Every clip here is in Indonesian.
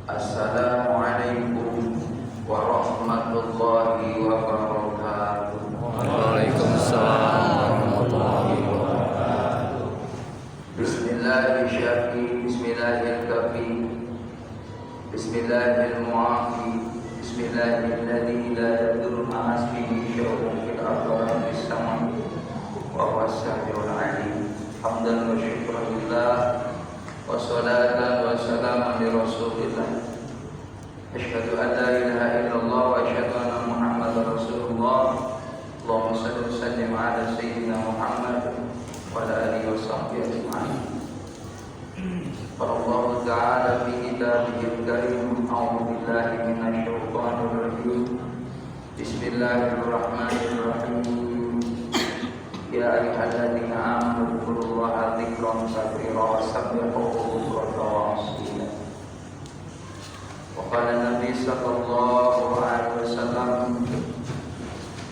Assalamualaikum warahmatullahi wabarakatuh. Waalaikumsalam warahmatullahi wabarakatuh. Bismillahirrahmanirrahim. Bismillahirrahmanirrahim. Bismillahirrahmanirrahim. Bismillahirrahmanirrahim. La yadurru ma'asmihi syai'un fil ardi wa fis samai wa huwas samiul 'alim. Hamdan wa syukran lillah wa salatan wa salaman li Rasulillah. Asyhadu an la ilaha illallah wa asyhadu anna Muhammadar Rasulullah. Allahumma shalli wa sallim ala sayyidina Muhammad wa ala alihi wa sahbihi ajma'in. Qala Allah ta'ala fi kitabihil karim, a'udzu billahi minasy syaithanir rajim. Bismillahirrahmanirrahim. Ya ayyuhalladzina amanu dzkurullaha dzikran katsiran wa sabbihuhu bukratan wa asila. Wa qala Nabi sallallahu alaihi wasallam,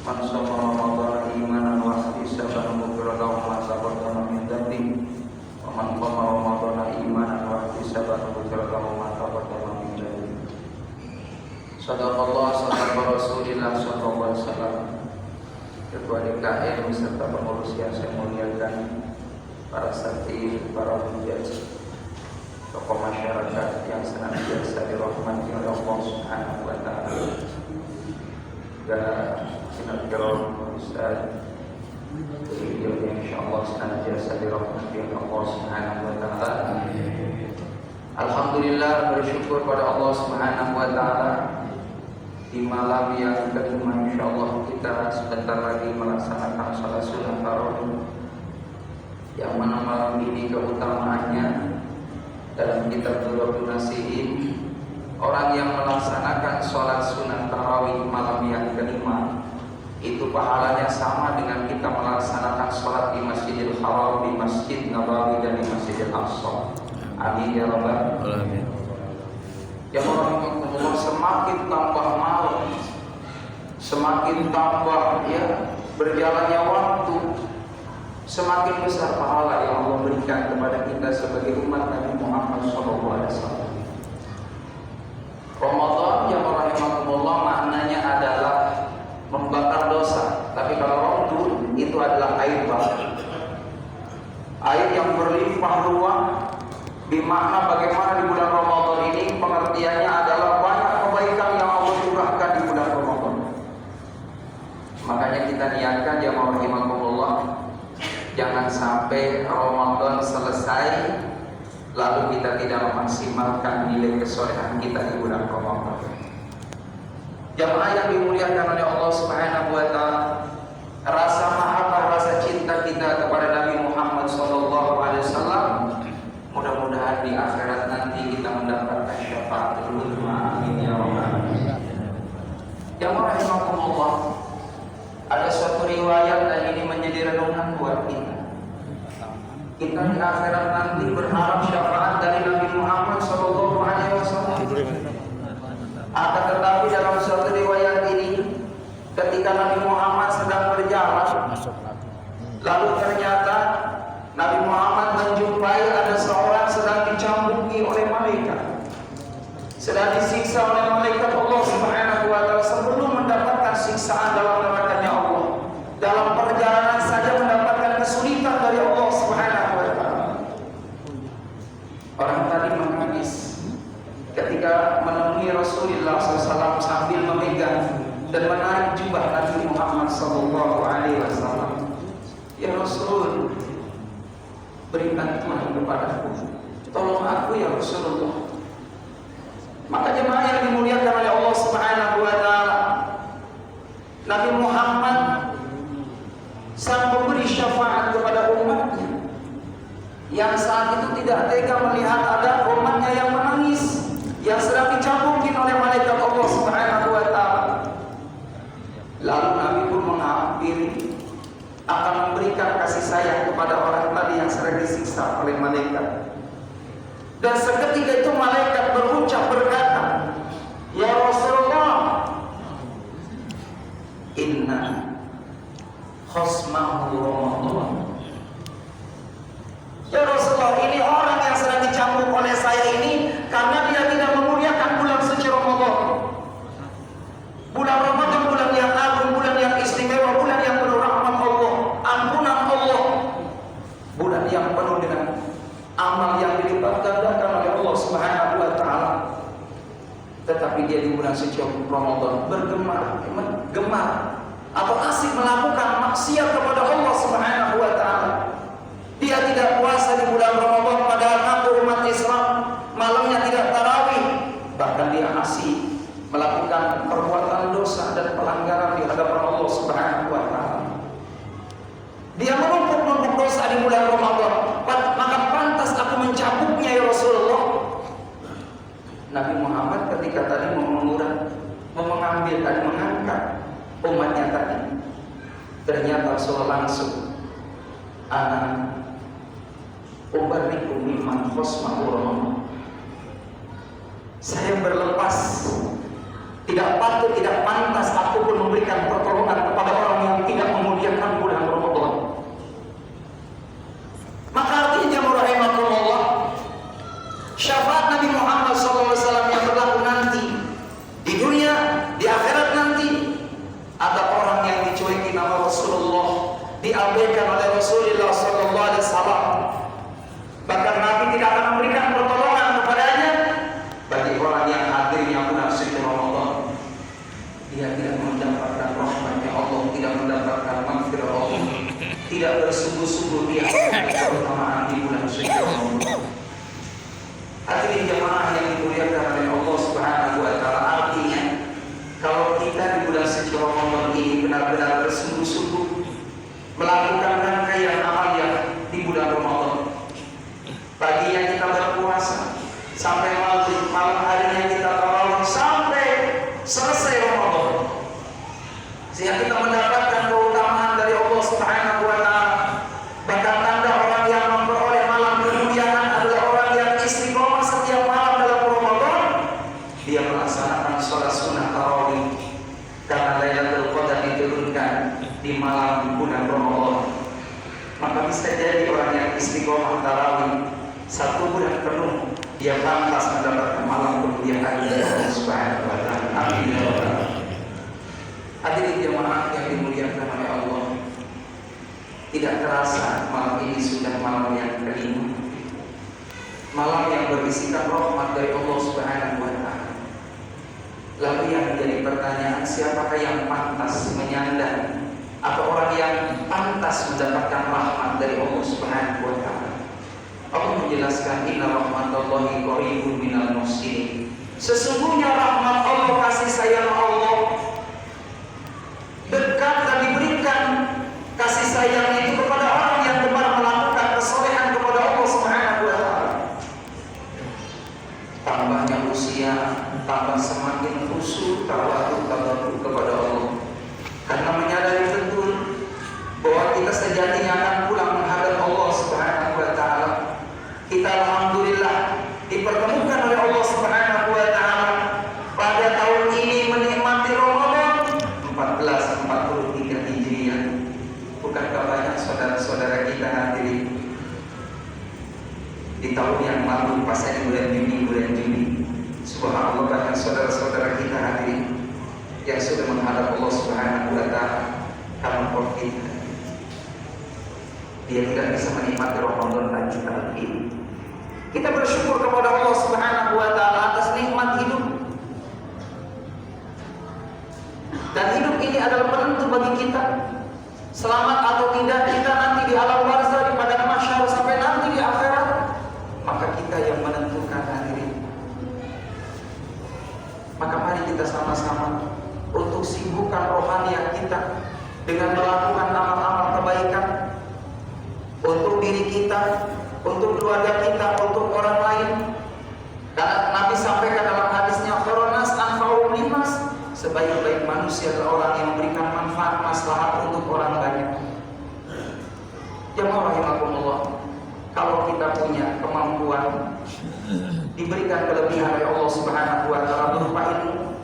man shoma ramadhana imanan wa ihtisaban ghufira lahu ma taqaddama min dhanbihi wa man qama ramadhana imanan wa ihtisaban ghufira lahu ma taqaddama min dhanbihi. Sadaqallah sadaqa Rasulillah sallallahu alaihi wasallam. Ketua DKM beserta pengurus yang saya muliakan, para sakti, para hujjah, tokoh masyarakat yang senantiasa dirahmati oleh Allah Subhanahu wa taala. Dan sinetron Ustaz beliau yang insyaallah senantiasa dirahmati oleh Allah Subhanahu wa taala. Alhamdulillah, bersyukur pada Allah Subhanahu wa taala. Di malam yang kelima insyaallah kita sebentar lagi melaksanakan salat sunat tarawih, yang mana malam ini keutamaannya dalam kitab Dhurratun Nasihin, orang yang melaksanakan salat sunat tarawih malam yang kelima itu pahalanya sama dengan kita melaksanakan salat di Masjidil Haram, di Masjid Nabawi dan di Masjidil Aqsa. Amin ya rabbal alamin. Ya Allah, semakin tambah malam, semakin tambah berjalannya waktu, semakin besar pahala yang Allah berikan kepada kita sebagai umat Nabi Muhammad SAW. Ramadan yang rahimahumullah maknanya adalah membakar dosa, tapi kalau Ramadan itu adalah air bakar, air yang berlimpah ruah. Bermakna bagaimana di bulan Ramadan ini pengertiannya adalah banyak kebaikan yang Allah curahkan di bulan Ramadan. Makanya kita niatkan ya rahimakumullah, jangan sampai Ramadan selesai lalu kita tidak memaksimalkan nilai kesolehan kita di bulan Ramadan. Jamaah yang dimuliakan oleh Allah Subhanahu wa taala, rasa mahabbah, rasa cinta kita kepada Nabi Muhammad sallallahu alaihi wasallam, mudah-mudahan di akhirat nanti kita mendapatkan syafaatul uzma. Amin ya rabbal alamin. Yang rahimakumullah, ada suatu riwayat dan ini menjadi renungan buat kita. Kita di akhirat nanti berharap syafaat dari Nabi Muhammad sallallahu alaihi wasallam. Akan tetapi dalam suatu riwayat ini, ketika Nabi Muhammad sedang berjalan, lalu ternyata Nabi Muhammad menjumpai ada seorang sedang dicambuki oleh malaikat, sedang disiksa oleh malaikat Allah Subhanahu wa taala sebelum mendapatkan siksaan dalam nerakanya Allah. Dalam perjalanan saja mendapatkan kesulitan dari Allah Subhanahu wa taala. Orang tadi menangis ketika menemui Rasulullah SAW sambil memegang dan menarik jubah Nabi Muhammad SAW. Ya Rasul, beri bantuan kepadaku, tolong aku ya Rasulullah. Maka jemaah yang dimuliakan oleh Allah Subhanahu wa taala, Nabi Muhammad sang pemberi syafaat kepada umatnya yang saat itu tidak tega melihat ada umatnya yang menangis, yang sedang dicambukin oleh malaikat Allah Subhanahu wa taala. Lalu Nabi pun menghampiri akan memberikan kasih sayang kepada orang tadi yang sedang disiksa oleh malaikat. Dan seketika itu malaikat berucap berkata, "Ya Rasulullah, inna khosmahu Ramadan." Ya Rasulullah, ini orang yang sedang dicambuk oleh saya ini karena dia tidak memuliakan bulan suci Ramadan gemar atau asik melakukan maksiat kepada Allah Subhanahu wa taala. Dia tidak puasa di bulan Ramadan padahal ngaku umat Islam, malamnya tidak tarawih, bahkan dia asik melakukan perbuatan dosa dan pelanggaran di hadapan Allah Subhanahu wa taala. Dia menumpuk-numpuk dosa di bulan Ramadan, maka pantas aku mencabutnya ya Rasulullah. Nabi Muhammad ketika tadi mengangkat umatnya tadi, ternyata Rasulullah langsung ana ubarrikum mimman khosmahu Ramadan. Saya berlepas, tidak patut, tidak pantas aku pun memberikan pertolongan kepada orang yang tidak memuliakan bulan Ramadan. Maka artinya rahimakumullah, syafaat Nabi Muhammad SAW yang berlaku nanti di dunia, di akhirat nanti, ada orang yang dicueki nama Rasulullah, diabaikan oleh Rasulullah SAW. Bahkan Nabi tidak akan memberikan pertolongan kepadanya. Bagi orang yang hadirnya bulan suci Ramadan, dia tidak mendapatkan rahmatnya Allah, tidak mendapatkan maghfirah Allah, tidak bersungguh-sungguh dia keutamaan di bulan suci Ramadan. Hadirin jemaah yang dimuliakan oleh Allah Subhanahu wa taala, artinya kalau kita di bulan suci Ramadan ini benar-benar bersungguh-sungguh melakukan rangkaian amalia di bulan Ramadan, paginya kita berpuasa sampai malam harinya kita tarawih sampai selesai Ramadan, sehingga kita mendapatkan keutamaan dari Allah Subhanahu wa taala. Bahkan tanda orang yang memperoleh malam kemuliaan adalah orang yang istiqomah setiap malam dalam Ramadan. Dia melaksanakan sholat sunnah tarawih, karena Lailatul Qadar diturunkan di malam bulan Ramadan. Maka bisa jadi orang yang istiqomah tarawih satu bulan penuh, dia pantas mendapatkan malam kemuliaan dari Allah Subhanahu wa taala. Amin ya rabbal alamin. Hadirin jemaah yang dimuliakan oleh Allah, tidak terasa malam ini sudah malam yang kelima, malam yang berisikan rahmat dari Allah Subhanahu wa taala. Lalu yang menjadi pertanyaan, siapakah yang pantas menyandang atau orang yang pantas mendapatkan rahmat dari Allah Subhanahu wa taala? Allah menjelaskan, inna rahmatallahi qaribun minal muhsinin. Sesungguhnya rahmat Allah, kasih sayang Allah dekat dan diberikan kasih sayang itu kepada orang yang gemar melakukan kesolehan kepada Allah Subhanahu wa taala. Tambahnya usia, tambah semakin khusyuk, tawadhu kepada Allah, karena menyadari betul bahwa kita sejatinya akan pulang menghadap Allah Subhanahu wa taala. Kita alhamdulillah dipertemukan oleh Allah Subhanahu wa taala pada tahun ini menikmati Ramadan 1443 Hijriah. Bukankah banyak saudara-saudara kita hadirin di tahun yang lalu pas di bulan Juni, subhanallah, banyak saudara-saudara kita hadirin yang sudah menghadap Allah Subhanahu wa taala karena Covid. Dia tidak bisa menikmati Ramadan lagi tahun ini. Kita bersyukur kepada Allah Subhanahu wa taala atas nikmat hidup. Dan hidup ini adalah penentu bagi kita selamat atau tidak kita nanti di alam barzah, di padang mahsyar, sampai nanti di akhirat. Maka kita yang menentukan hadirin. Maka mari kita sama-sama untuk sibukkan rohaniah kita dengan melakukan amal-amal kebaikan untuk diri kita, untuk keluarga kita, untuk orang lain. Karena Nabi sampaikan dalam hadisnya, khairun nas anfa'uhum linnas, sebaik-baik manusia adalah orang yang memberikan manfaat maslahat untuk orang banyak. Jemaah rahimakumullah, kalau kita punya kemampuan, diberikan kelebihan oleh Allah Subhanahu wa taala berupa ilmu,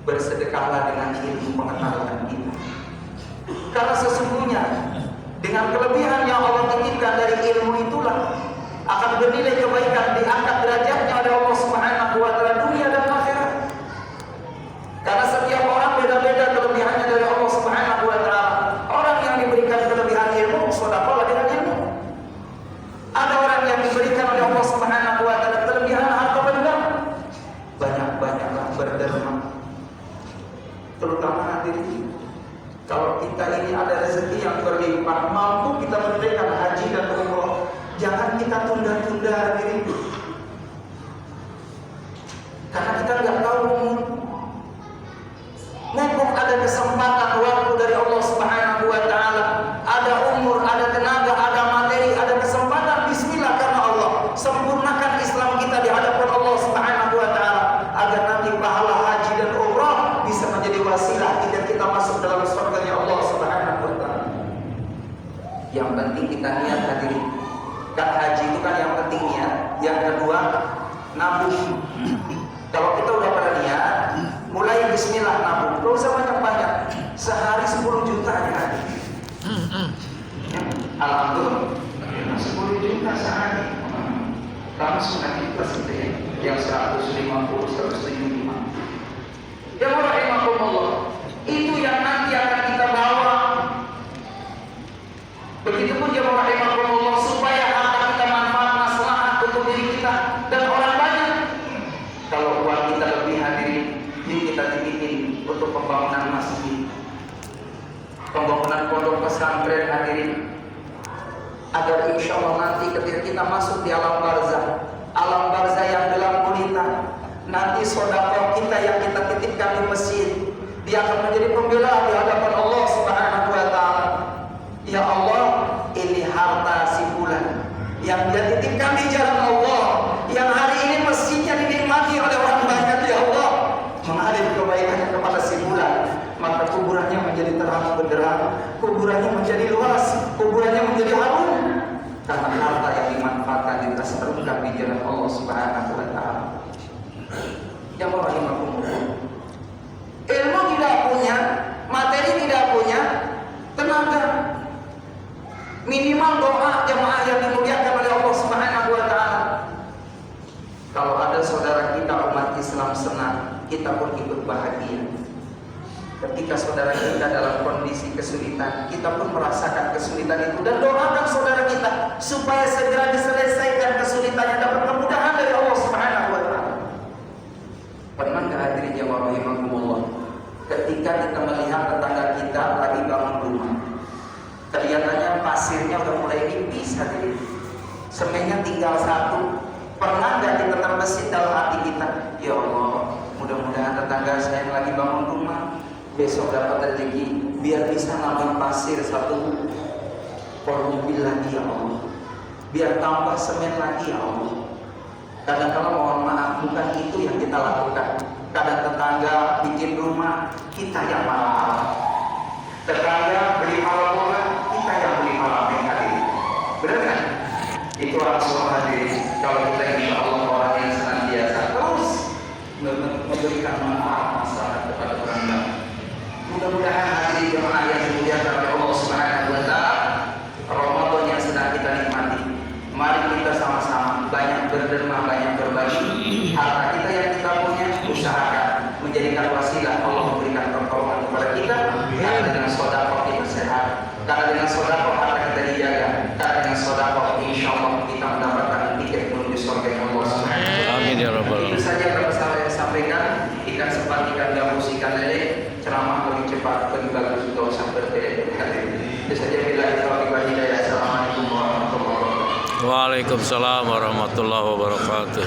bersedekahlah dengan ilmu pengetahuan kita. Karena sesungguhnya dengan kelebihan yang Allah titipkan dari ilmu itulah akan bernilai kebaikan, diangkat derajatnya oleh Allah Subhanahu wa taala dunia dan akhirat. Karena setiap orang beda-beda kelebihannya dari Allah Subhanahu wa taala. Orang yang diberikan kelebihan ilmu, sedekahlah dengan ilmu. Ada orang yang diberikan oleh Allah Subhanahu wa taala kelebihan harta benda, banyak-banyaklah berderma, penting kita niat hadirin. Kan haji itu kan yang penting niat. Yang kedua nabung. Kalau kita udah pada niat, mulai bismillah nabung. Gak usah banyak-banyak. Sehari 10 juta aja. Ya, alhamdulillah 10 juta sehari. Langsung nanti plus itu ya. Yang 150, 175. Ya rahimahumullah. Itu yang nanti akan kita bawa. Begitupun ya rahimahumullah, supaya harta kita manfaat maslahat untuk diri kita dan orang banyak. Kalau uang kita lebih hadirin, yuk kita titipin untuk pembangunan masjid, pembangunan pondok pesantren hadirin, agar insya Allah nanti ketika kita masuk di alam barzah yang gelap gulita, nanti sedekah kita yang kita titipkan di masjid, dia akan menjadi pembela di hadapan Allah Subhanahu wa taala. Ya Allah, ini harta si fulan yang dia titipkan di jalan Allah, yang hari ini masjidnya dinikmati oleh orang banyak. Ya Allah, mengalir kebaikannya kepada si fulan, maka kuburannya menjadi terang benderang, kuburannya menjadi luas, kuburannya menjadi harum, karena harta yang dimanfaatkan kita terungkap di jalan Allah Subhanahu wa taala. Yang rahimahumullah, ilmu tidak punya, materi tidak punya, tenaga, minimal doa jemaah yang dimuliakan oleh Allah Subhanahu wa taala. Kalau ada saudara kita umat Islam senang, kita pun ikut bahagia. Ketika saudara kita dalam kondisi kesulitan, kita pun merasakan kesulitan itu dan doakan saudara kita supaya segera diselesaikan kesulitannya, dapat kemudahan dari Allah Subhanahu wa taala. Pernah enggak hadirin jemaah rahimahumullah, ketika kita melihat tetangga kita lagi bangun rumah, kelihatannya pasirnya udah mulai nipis hadirin, semennya tinggal satu. Pernah enggak kita terbesit dalam hati kita, ya Allah, mudah-mudahan tetangga saya yang lagi bangun rumah besok dapat rezeki, biar bisa nambah pasir satu mobil lagi ya Allah, biar tambah semen lagi ya Allah. Kadang-kadang mohon maaf, bukan itu yang kita lakukan. Kadang tetangga bikin rumah, kita yang malah. Tetangga beli malam, kita yang beli malam yang hadirin. Benar kan? Itu langsung hadirin. Kalau kita insya Allah orang yang senantiasa terus memberikan manfaat masyarakat kepada orang lain. Mudah-mudahan hadirin jemaah yang dimuliakan oleh Allah Subhanahu wa taala, Ramadan yang sedang kita nikmati, mari kita sama-sama banyak berderma, banyak berbagi. Harta kita yang kita punya, usahakan menjadikan wasilah Allah memberikan pertolongan kepada kita. Karena dengan sedekah kita sehat, karena dengan sedekah harta kita dijaga, karena dengan sedekah insya Allah kita mendapatkan tiket menuju surga Allah Subhanahu wa taala. Amin ya rabbal alamin. Itu saja yang saya sampaikan. Ikan sepat, ikan gabus, ikan lele, ceramah lebih cepat, lebih bagus, tidak usah bertele-tele. Itu saja. Bila hidayah. Assalamualaikum warahmatullahi wabarakatuh. Waalaikumsalam warahmatullahi wabarakatuh.